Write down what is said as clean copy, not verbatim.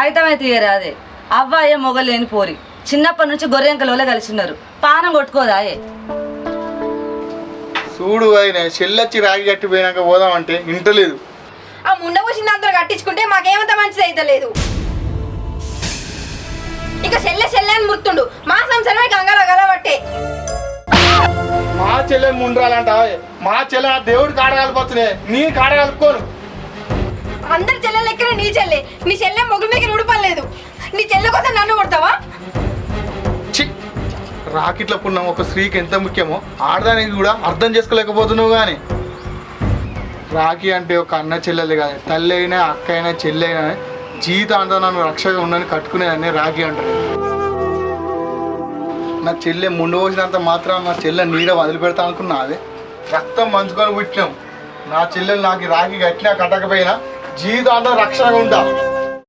అయితే తీయరా అదే అవ్వాయే మొగలేని పోరి చిన్నప్పటి నుంచి గొర్రెంకలోనే కలిసిన్నారు పానం కొట్టుకోదాయే చూడు ఆయన చెల్లొచ్చి రాగి కట్టిపోయినాక పోదామంటే ఇంటలేదు. ఆ ముండ పోసిన దాంతో కట్టించుకుంటే మాకేమంత మంచిది అయితే లేదు. ఇక చెల్లె అని ముర్తుండు మా సంసారమే గంగల గలబట్టే. మా చెల్లెని ముండ్రాలంటావే మా చెల్లె దేవుడు కాడ కలపచ్చునే నీ కాడ కలుపుకోను. అందరి చెల్లెలు ఎక్కడే నీ చెల్లె మొగుల మీద ఉడపలేదు. నీ చెల్లె కోసం నన్ను కొడతావా? రాకిట్ల పుణ్యం ఒక స్త్రీకి ఎంత ముఖ్యమో ఆడదానికి కూడా అర్థం చేసుకోలేకపోతున్నావు. కానీ రాఖీ అంటే ఒక అన్న చెల్లెలు కాదు, తల్లి అయినా అక్క అయినా చెల్లి అయినా జీవితాంతం నన్ను రక్షగా ఉండని కట్టుకునేదాన్ని రాఖీ అంటారు. నా చెల్లె ముందు పోసినంత మాత్రం నా చెల్లె నీడ వదిలిపెడతా అనుకున్నా. అదే రక్తం మంచుకొని పుట్టినాం. నా చెల్లెలు నాకు రాఖీ కట్టినా కట్టకపోయినా జీవితాంతం రక్షణగా ఉంటా.